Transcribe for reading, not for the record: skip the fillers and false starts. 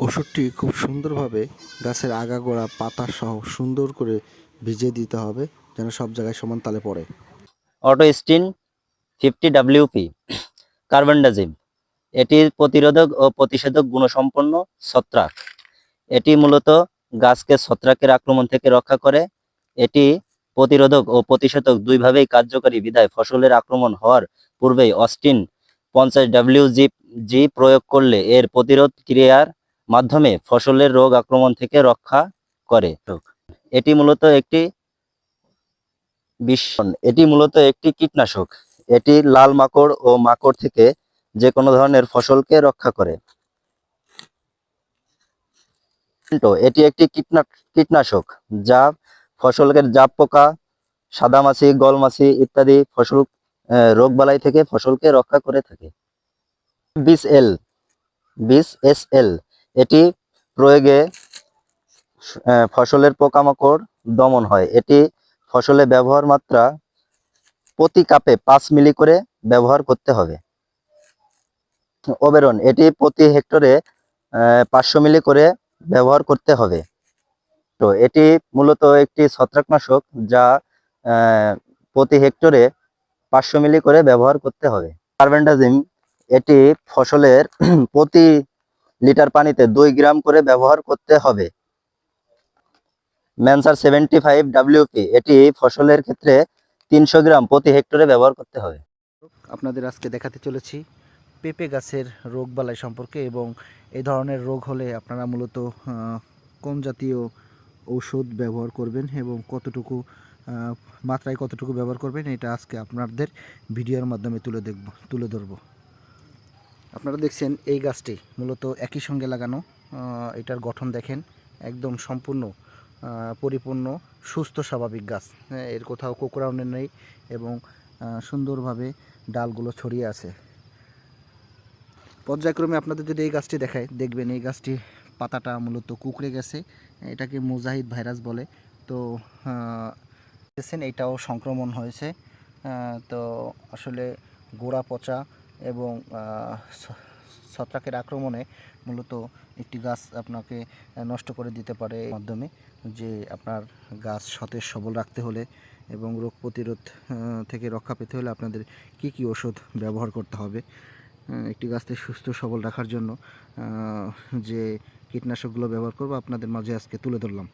ওষুধটি খুব সুন্দরভাবে গাছের আগাগোড়া পাতা সহ সুন্দর করে ভিজিয়ে দিতে হবে যেন সব জায়গায় সমান তালে পড়ে। অটোস্টিন 50 WP কার্বনডাজিম। এটি প্রতিরোধক ও প্রতিষেধক গুণসম্পন্ন ছত্রাক। এটি মূলত গাছকে ছত্রাকের আক্রমণ থেকে রক্ষা করে। এটি প্রতিরোধক ও প্রতিষেধক দুইভাবেই কার্যকরী বিধায় ফসলের আক্রমণ হওয়ার পূর্বেই অস্টিন 50 WG প্রয়োগ করলে এর প্রতিরোধ ক্রিয়ার মাধ্যমে ফসলের রোগ আক্রমণ থেকে রক্ষা করে। এটি মূলত একটি কীটনাশক। এটি লাল মাকড় ও মাকড় থেকে যে কোনো ধরনের ফসলকে রক্ষা করে। এটি একটি কীটনাশক যা ফসলের জাপ পোকা, সাদামাছি, গলমাছি ইত্যাদি ফসল রোগবালাই থেকে ফসলকে রক্ষা করে থাকে। বিস-এস-এল এটি প্রয়োগে ফসলের পোকামাকড় দমন হয়। এটি ফসলে ব্যবহার মাত্রা প্রতি কাপে 5 মিলি করে ব্যবহার করতে হবে। ওবেরন এটি প্রতি হেক্টরে 500 মিলি করে ব্যবহার করতে হবে। তো এটি মূলত একটি ছত্রাকনাশক যা প্রতি হেক্টরে 500 মিলি করে ব্যবহার করতে হবে। কার্বেন্ডাজিম এটি ফসলের প্রতি লিটার পানিতে 2 গ্রাম করে ব্যবহার করতে হবে। ম্যানসার 75 WP এটি ফসলের ক্ষেত্রে 300 গ্রাম প্রতি হেক্টরে ব্যবহার করতে হবে। আপনাদের আজকে দেখাতে চলেছি পেঁপে গাছের রোগবালাই সম্পর্কে এবং এই ধরনের রোগ হলে আপনারা মূলত কোন জাতীয় ঔষধ ব্যবহার করবেন এবং কতটুকু মাত্রায় কতটুকু ব্যবহার করবেন এটা আজকে আপনাদের ভিডিওর মাধ্যমে তুলে ধরব। আপনারা দেখছেন এই গাছটি মূলত একই সঙ্গে লাগানো। এটার গঠন দেখেন, একদম সম্পূর্ণ পরিপূর্ণ সুস্থ স্বাভাবিক গাছ। এর কোথাও কোঁকড়ানো নেই এবং সুন্দরভাবে ডালগুলো ছড়িয়ে আছে। পর্যায়ক্রমে আপনাদের যদি এই গাছটি দেখায় দেখবেন এই গাছটি পাতাটা মূলত কুঁকড়ে গেছে। এটাকে মোজাহিদ ভাইরাস বলে। তো দেখছেন এইটাও সংক্রমণ হয়েছে। তো আসলে গোড়া পচা এবং ছত্রাকের আক্রমণে মূলত একটি গাছ আপনাকে নষ্ট করে দিতে পারে। মাধ্যমে যে আপনার গাছ সতেজ সবল রাখতে হলে এবং রোগ প্রতিরোধ থেকে রক্ষা পেতে হলে আপনাদের কি কি ওষুধ ব্যবহার করতে হবে, একটি গাছকে সুস্থ সবল রাখার জন্য যে কীটনাশকগুলো ব্যবহার করব আপনাদের মাঝে আজকে তুলে ধরলাম।